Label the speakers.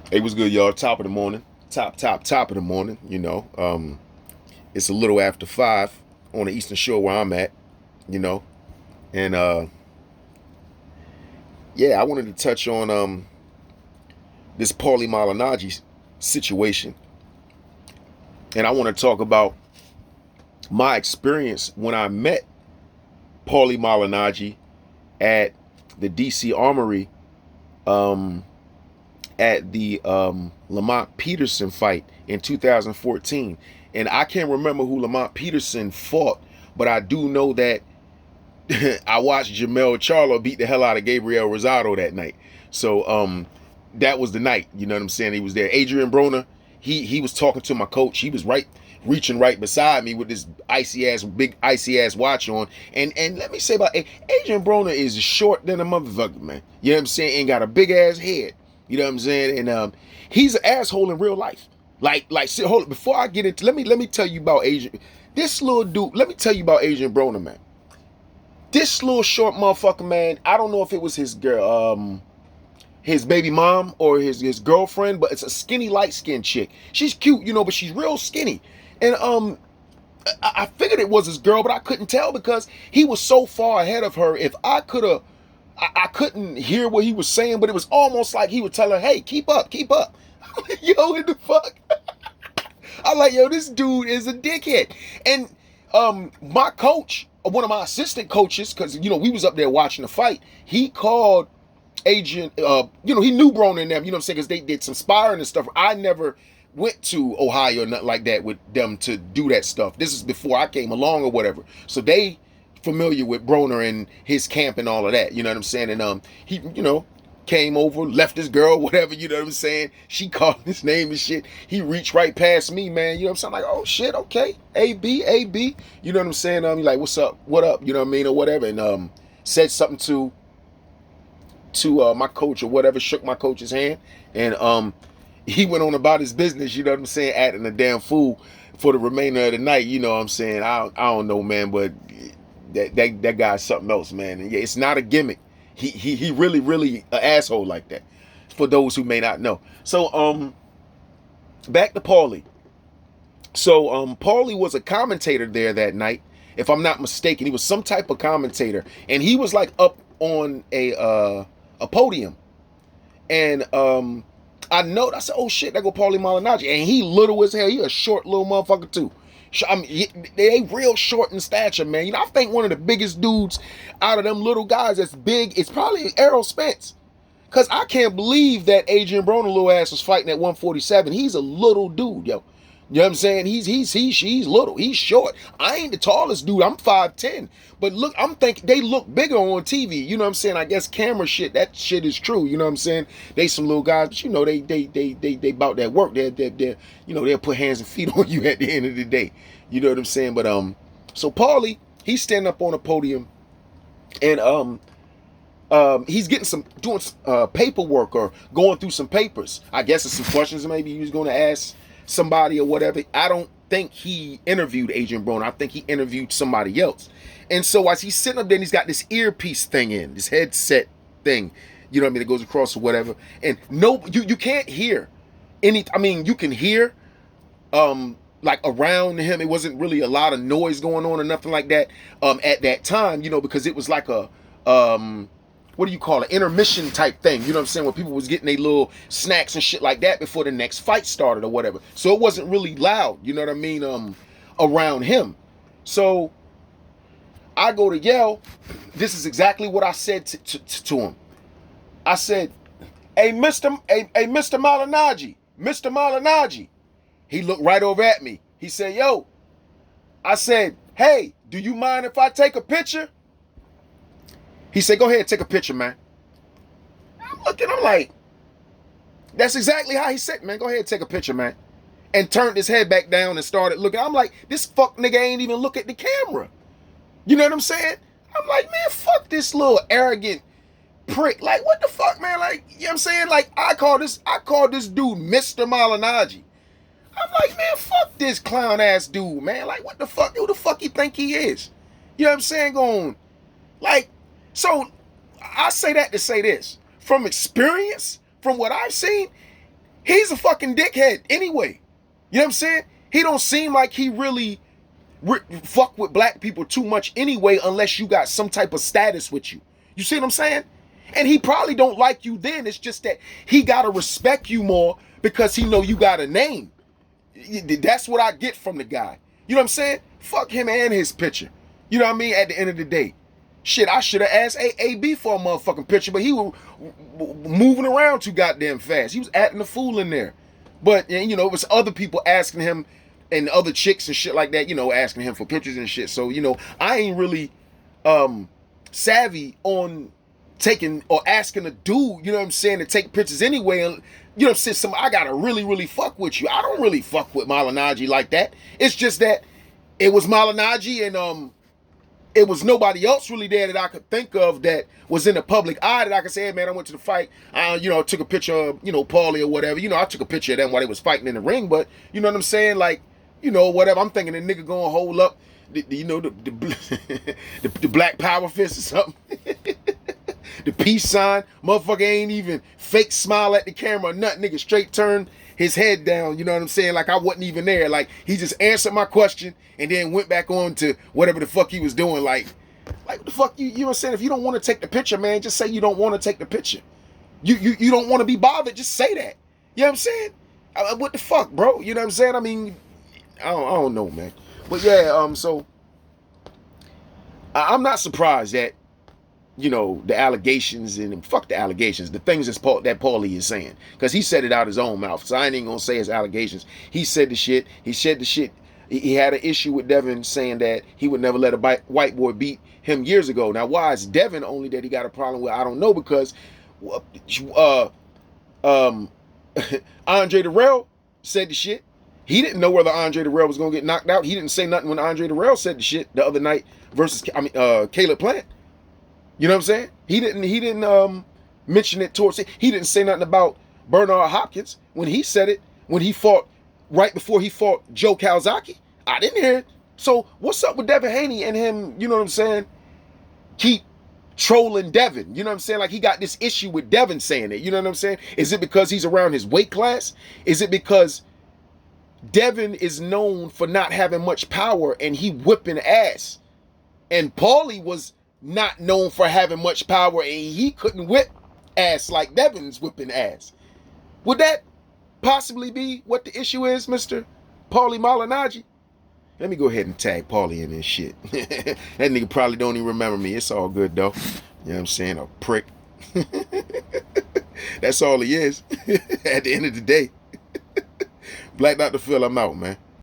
Speaker 1: Hey, what's good, y'all? Top of the morning. Top of the morning, you know. It's a little after 5 on the Eastern Shore where I'm at, you know. And yeah, I wanted to touch on this Paulie Malignaggi situation. And I want to talk about my experience when I met Paulie Malignaggi at the DC Armory um, at the Lamont Peterson fight in 2014. And I can't remember who Lamont Peterson fought, but I do know that I watched Jamel Charlo beat the hell out of Gabriel Rosado that night. So that was the night, you know what I'm saying? He was there. Adrian Broner, he was talking to my coach. He was reaching right beside me with this big icy ass watch on. And let me say about Adrian Broner is short than a motherfucker, man. You know what I'm saying? And got a big ass head. You know what I'm saying? And he's an asshole in real life. Hold it, before I get into let me tell you about Adrian. This little dude, let me tell you about Adrian Broner, man. This little short motherfucker, man, I don't know if it was his girl, his baby mom or his girlfriend, but it's a skinny, light-skinned chick. She's cute, you know, but she's real skinny. And I figured it was his girl, but I couldn't tell because he was so far ahead of her. If I could have, I couldn't hear what he was saying, but it was almost like he would tell her, "Hey, keep up, keep up." Yo, what the fuck? I'm like, yo, this dude is a dickhead. And my coach, one of my assistant coaches, because you know we was up there watching the fight, he called agent, he knew Broner and them, you know what I'm saying, because they did some sparring and stuff. I never went to Ohio or nothing like that with them to do that stuff. This is before I came along or whatever. So they familiar with Broner and his camp and all of that, you know what I'm saying? And he, came over, left his girl, whatever, you know what I'm saying? She called his name and shit. He reached right past me, man. You know what I'm saying? I'm like, oh shit, okay. A B. You know what I'm saying? He's like, what's up? What up? You know what I mean? Or whatever. And said something to my coach or whatever, shook my coach's hand, and he went on about his business, you know what I'm saying, acting a damn fool for the remainder of the night, you know what I'm saying. I don't know, man, but that guy's something else, man. And yeah, it's not a gimmick. He really an asshole like that. For those who may not know. So back to Paulie. So Paulie was a commentator there that night, if I'm not mistaken. He was some type of commentator, and he was like up on a podium, and I know, I said, oh shit, there go Paulie Malignaggi, and he little as hell. He a short little motherfucker too. I mean, they real short in stature, man. You know, I think one of the biggest dudes out of them little guys that's big is probably Errol Spence. Cause I can't believe that Adrian Broner little ass was fighting at 147. He's a little dude, yo. You know what I'm saying? He's little. He's short. I ain't the tallest dude. I'm 5'10". But look, I'm thinking they look bigger on TV. You know what I'm saying? I guess camera shit, that shit is true. You know what I'm saying? They some little guys, but you know, they about that work. They'll put hands and feet on you at the end of the day. You know what I'm saying? But so Paulie, he's standing up on a podium, and he's doing paperwork or going through some papers. I guess it's some questions maybe he was going to ask somebody or whatever. I don't think he interviewed Adrian Broner. I think he interviewed somebody else. And so as he's sitting up there, and he's got this earpiece thing in, this headset thing, you know what I mean, that goes across or whatever. And no, you can't hear you can hear like around him. It wasn't really a lot of noise going on or nothing like that at that time, because it was like a what do you call it, intermission type thing, you know what I'm saying, where people was getting their little snacks and shit like that before the next fight started or whatever. So it wasn't really loud, you know what I mean, around him. So I go to yell. This is exactly what I said to him. I said, hey Mr. Malignaggi. He looked right over at me. He said, yo. I said, hey, do you mind if I take a picture? He said, go ahead, take a picture, man. I'm looking, I'm like, that's exactly how he said, man, go ahead, take a picture, man. And turned his head back down and started looking. I'm like, this fuck nigga ain't even look at the camera. You know what I'm saying? I'm like, man, fuck this little arrogant prick. Like, what the fuck, man? Like, you know what I'm saying? Like, I call this dude Mr. Malignaggi. I'm like, man, fuck this clown ass dude, man. Like, what the fuck? Who the fuck you think he is? You know what I'm saying? So I say that to say this. From experience, from what I've seen, He's a fucking dickhead anyway. You know what I'm saying? He don't seem like he really fuck with black people too much anyway, unless you got some type of status with you. You see what I'm saying? And he probably don't like you then. It's just that he gotta respect you more because he know you got a name. That's what I get from the guy. You know what I'm saying? Fuck him and his picture. You know what I mean? At the end of the day. Shit, I should have asked AB for a motherfucking picture, but he was moving around too goddamn fast. He was acting a fool in there. But, you know, it was other people asking him and other chicks and shit like that, you know, asking him for pictures and shit. So, you know, I ain't really savvy on taking or asking a dude, you know what I'm saying, to take pictures anyway. And, you know, since I gotta really fuck with you. I don't really fuck with Malignaggi like that. It's just that it was Malignaggi and it was nobody else really there that I could think of that was in the public eye that I could say, hey man, I went to the fight. You know, took a picture of, you know, Paulie or whatever. You know, I took a picture of them while they was fighting in the ring, but you know what I'm saying? Like, you know, whatever. I'm thinking the nigga gonna hold up you know, the black power fist or something. The peace sign. Motherfucker ain't even fake smile at the camera or nothing. Nigga straight turned his head down, you know what I'm saying? Like I wasn't even there. Like he just answered my question and then went back on to whatever the fuck he was doing. Like what the fuck you know what I'm saying? If you don't want to take the picture, man, just say you don't want to take the picture. You don't want to be bothered, just say that. You know what I'm saying? What the fuck, bro? You know what I'm saying? I mean, I don't know, man. But yeah, so I'm not surprised that, you know, the allegations and fuck the allegations, the things that Paulie is saying, because he said it out his own mouth. So I ain't gonna say his allegations. He said the shit. He said the shit. He had an issue with Devin saying that he would never let a white boy beat him years ago. Now, why is Devin only that he got a problem with? I don't know, because Andre Darrell said the shit. He didn't know whether Andre Darrell was gonna get knocked out. He didn't say nothing when Andre Darrell said the shit the other night versus Caleb Plant. You know what I'm saying? He didn't mention it towards it. He didn't say nothing about Bernard Hopkins when he said it, when he fought right before he fought Joe Calzaghe. I didn't hear it. So what's up with Devin Haney and him, you know what I'm saying? Keep trolling Devin. You know what I'm saying? Like he got this issue with Devin saying it. You know what I'm saying? Is it because he's around his weight class? Is it because Devin is known for not having much power and he whipping ass? And Paulie was not known for having much power and he couldn't whip ass like Devin's whipping ass. Would that possibly be what the issue is, Mr. Paulie Malignaggi? Let me go ahead and tag Paulie in this shit. That nigga probably don't even remember me. It's all good though. You know what I'm saying? A prick. That's all he is. At the end of the day. Black Dr. Phil, I'm out, man.